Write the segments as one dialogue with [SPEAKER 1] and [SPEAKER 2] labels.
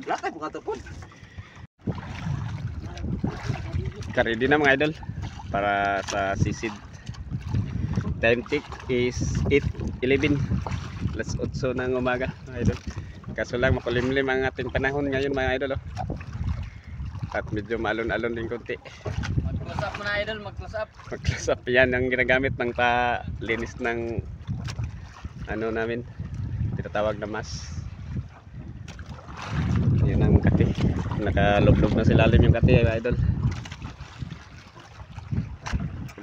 [SPEAKER 1] Lakay po katapon.
[SPEAKER 2] Ready na mga idol para sa sisid. Time tick is 8:11. Alas 8 ng umaga mga idol. Kaso lang makulimlim ang ating panahon ngayon mga idol. At medyo maalon-alon din konti.
[SPEAKER 1] Mag-close up muna idol, mag-close up.
[SPEAKER 2] Mag-close up yan ang ginagamit ng palinis ng ano namin. Tinatawag na mas. Yan ang kati. Nakalublob na silalim yung kati mga idol.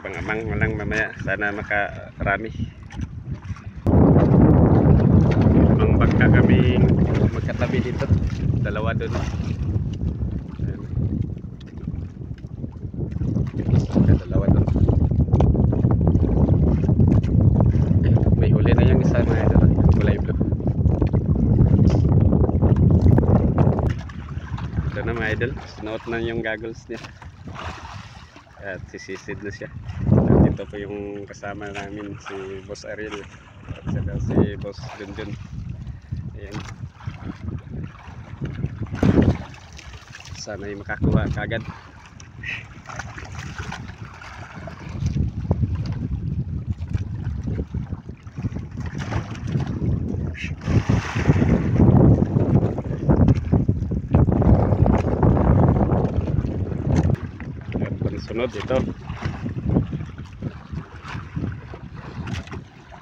[SPEAKER 2] Abang-abang lang mamaya. Sana makarami. Ibang bangka kami magkatabi dito. Dalawa doon. Dalawa doon. May huli na yung isa mga idol. Kulay blue. Ito na mga idol. Sinuot na yung goggles niya. At sisisid na siya. At ito po yung kasama namin, si Boss Ariel at saka si Boss Junjun. Ayan. Sana ay makakuha kagad. Sunod ito.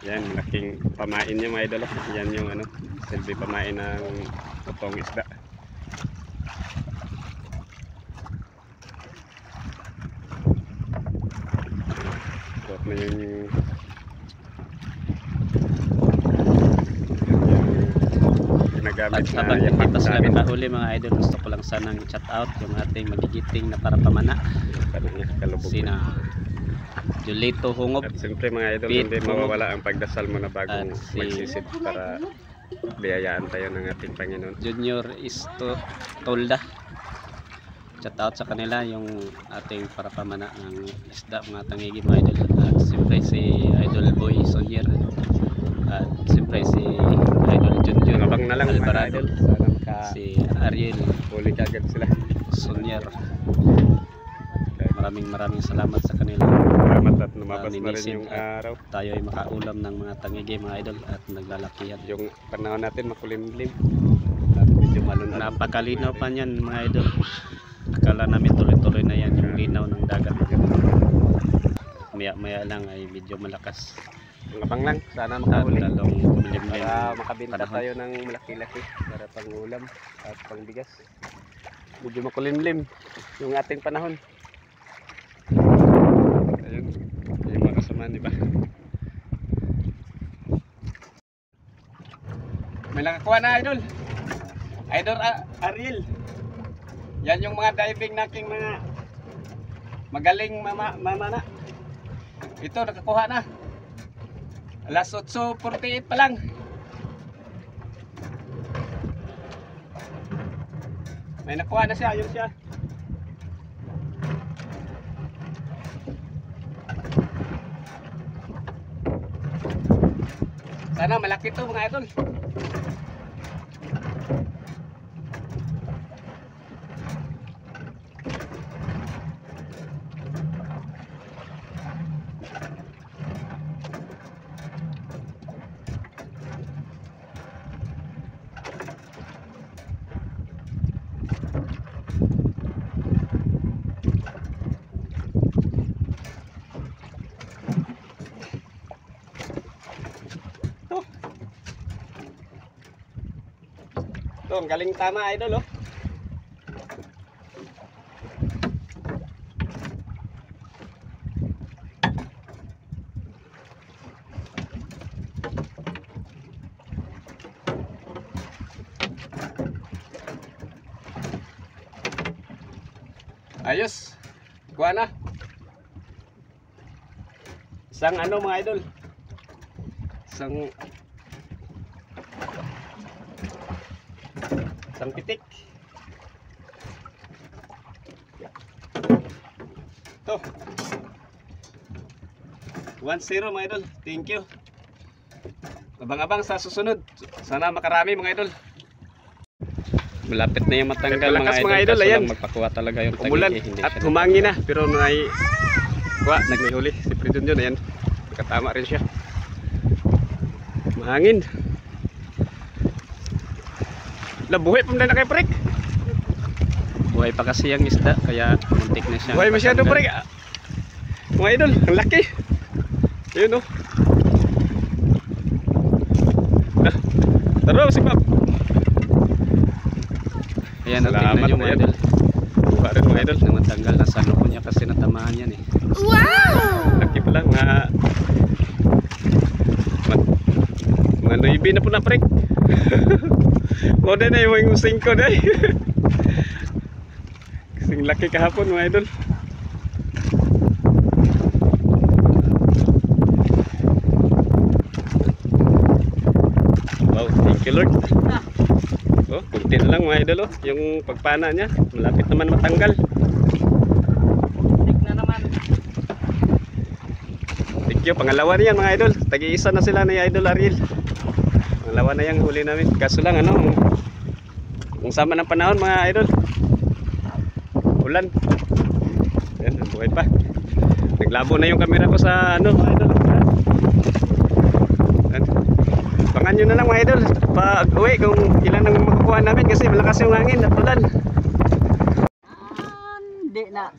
[SPEAKER 2] Yan, malaking pamain niya mga idol. Yan yung ano, silbi pamain ng totoong isda. Ito na yung ginagamit na
[SPEAKER 3] habang hindi pa sila nakahuli mga idol, gusto ko lang sanang chat out yung ating magigiting na para pamana. Sina Julito Hungob.
[SPEAKER 2] At siyempre mga idol, hindi mawawala ang pagdasal mo na bagong magsisid para biyayaan tayo ng ating Panginoon.
[SPEAKER 3] Junior Tolda. Chat out sa kanila yung ating para pamana ng isda mga tangigi mga idol. At siyempre si Idol Boy Sonyer. At siyempre si Idol Junjun.
[SPEAKER 2] Abang na lang mga idol.
[SPEAKER 3] Si Ariel.
[SPEAKER 2] Huli kagad sila.
[SPEAKER 3] Sonyer. Maraming salamat sa kanila.
[SPEAKER 2] Salamat at lumabas na rin yung araw.
[SPEAKER 3] Tayo ay makaulam ng mga tangigi mga idol at naglalakihan.
[SPEAKER 2] Yung panahon natin makulimlim at medyo malun.
[SPEAKER 3] Napakalinaw pa niyan mga idol. Akala namin tuloy-tuloy na yan yung linaw ng dagat. Maya lang ay medyo malakas.
[SPEAKER 2] Abang lang, sana makahuli.
[SPEAKER 3] Lalong kumilimlim.
[SPEAKER 2] Para makabenta tayo ng malaki-laki para pang ulam at pang bigas. Medyo makulimlim yung ating panahon. Ayun, yung mga kasamaan, diba? May nakakuha na idol. Idol Ariel. Yan yung mga diving naking mga magaling mamana. Ito nakakuha na. Alas 8:48 pa lang. May nakuha na siya, ayun siya. Sana malaki to mga idol. Ito, ang galing tama idol oh. Ayos. Kuha na. Isang ano mga idol. Isang pitik. Ito. 1-0 mga idol. Thank you. Abang-abang sa susunod. Sana makarami mga idol.
[SPEAKER 3] Malapit na yung matanggal
[SPEAKER 2] Nagkalakas,
[SPEAKER 3] mga
[SPEAKER 2] mga
[SPEAKER 3] idol.
[SPEAKER 2] idol,
[SPEAKER 3] Kaso
[SPEAKER 2] ayan.
[SPEAKER 3] lang magpakuha talaga yung
[SPEAKER 2] Umulan
[SPEAKER 3] tagig. Hindi
[SPEAKER 2] at
[SPEAKER 3] siya
[SPEAKER 2] humangin na, pero may huli si Pridon yun, ayan. Nakatama rin siya. Mahangin. Buhay pa na kay Prek.
[SPEAKER 3] buhay pa kasi yung isda kaya muntik na siya.
[SPEAKER 2] Buhay masyado Prek. Mga idol, ang laki. Ayun oh. Taro si Pap.
[SPEAKER 3] Ayan,
[SPEAKER 2] Salamat,
[SPEAKER 3] tingnan nyo mga
[SPEAKER 2] ayan.
[SPEAKER 3] idol.
[SPEAKER 2] Buha rin mga idol.
[SPEAKER 3] Na matanggal na sa loob niya kasi natamaan yan eh.
[SPEAKER 2] Laki pa lang mga noibi na po na Prek. Moda na yung 5 na eh. Kasing laki kahapon mga idol. Wow, thank you Lord. Oh, kunti na lang mga idol oh. Yung pagpana niya, malapit naman matanggal.
[SPEAKER 1] Tik na naman.
[SPEAKER 2] Thank you, pangalawa na yan mga idol. Tagi-isa na sila ni Idol Ariel. Pangalawa na yung huli namin. Kaso lang ano, kung sama ng panahon mga idol, ulan. Ayan, buhay pa. Naglabo na yung camera ko sa ano mga idol. Ayan. Abangan nyo na lang mga idol pag uwi kung ilan ang makukuha namin kasi malakas yung hangin at ulan.
[SPEAKER 1] Hindi na.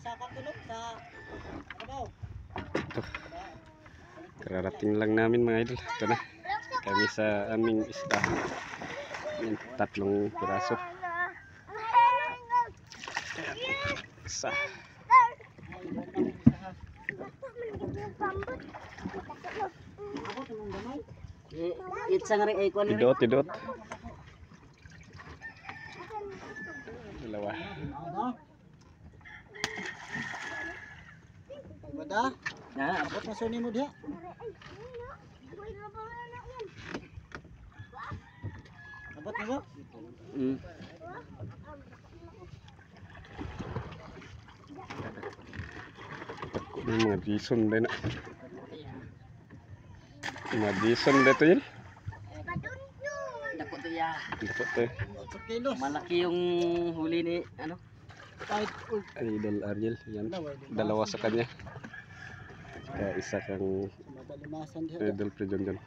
[SPEAKER 2] Kararating lang namin mga idol. Ito na kami sa aming isda. Yan, 3 piraso. Isa.
[SPEAKER 1] Itsang rin ay kuan rin.
[SPEAKER 2] Tidot. Dalawa.
[SPEAKER 1] Bada. Na, abot na suni mo diha. Abot na ba?
[SPEAKER 2] May mga dison din na. Mga dison dito yun.
[SPEAKER 1] Dako to ya.
[SPEAKER 2] Dapat to.
[SPEAKER 1] Malaki yung huli ni ano?
[SPEAKER 2] Idol Ariel. Yan. Dalawa sa kanya. Kaya isa kang Idol Pridon dyan.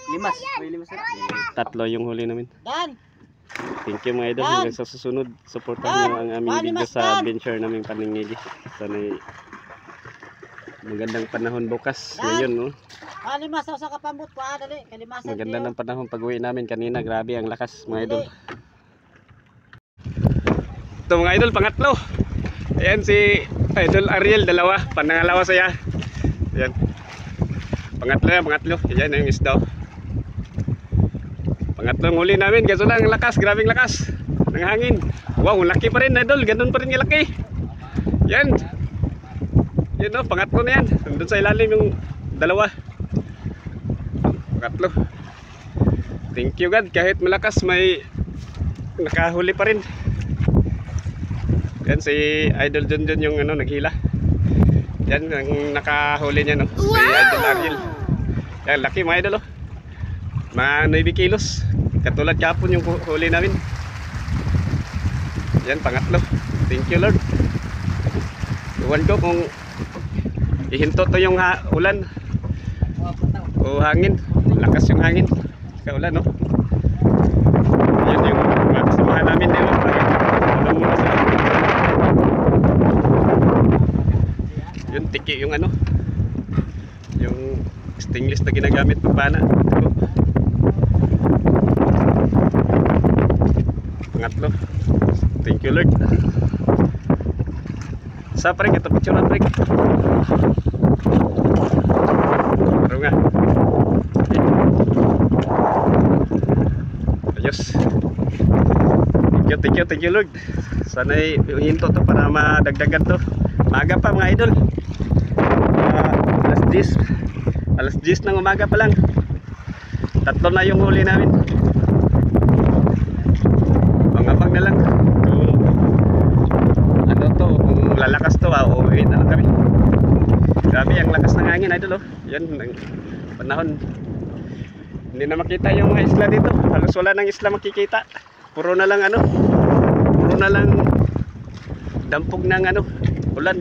[SPEAKER 1] Limas. May limas na.
[SPEAKER 2] 3 yung huli namin.
[SPEAKER 1] Dan.
[SPEAKER 2] Thank you mga idol. Hanggang sa susunod, supportahan nyo ang aming video sa adventure naming paningigi. Sana'y magandang panahon bukas. Ngayon, no?
[SPEAKER 1] Limas sa kapambot pa dali. Kalimasan.
[SPEAKER 2] Maganda ng panahon pag-uwi namin kanina. Grabe ang lakas mga idol. Ito mga idol, pangatlo. Ayan si Idol Ariel, dalawa. Panangalawa saya. Ayan. Pangatlo. Ayan yung isda. Pangatlong huli namin, kaso lang lakas, grabing lakas ng hangin. Wow, laki pa rin idol, ganun pa rin yung laki. Yan. Yan o, pangatlo na yan. Nandun sa ilalim yung dalawa. Pangatlo. Thank you God, kahit malakas may nakahuli pa rin. Yan si Idol Junjun yung ano, naghila. Yan ang nakahuli niya no, si Idol Ariel. Yan, laki mga idol o. Mga 9 kilos. Katulad kapon yung huli namin. Yan, pangatlo. Thank you Lord. Iwan ko kung ihinto to yung ulan o hangin. Lakas yung hangin sa ulan, no? Yan yung mga kasamahan namin dito. Ano muna sila. Yun, tiki yung ano, yung stainless na ginagamit pagpana. Pangatlo. Thank you Lord. Sa pare ito picture na pare. Pero nga. Ayos. Thank you Lord. Sana hinto to para madagdagan to. Maaga pa mga idol. Alas 10 ng umaga pa lang. 3 na yung huli namin. Pangabang na lang kung ano to, kung lalakas to uuwi na lang kami. Grabe ang lakas ng hangin idol oh. Yan ang panahon. Hindi na makita yung mga isla dito. Halos wala ng isla makikita. Puro na lang ano, puro na lang dampog ng ano, ulan.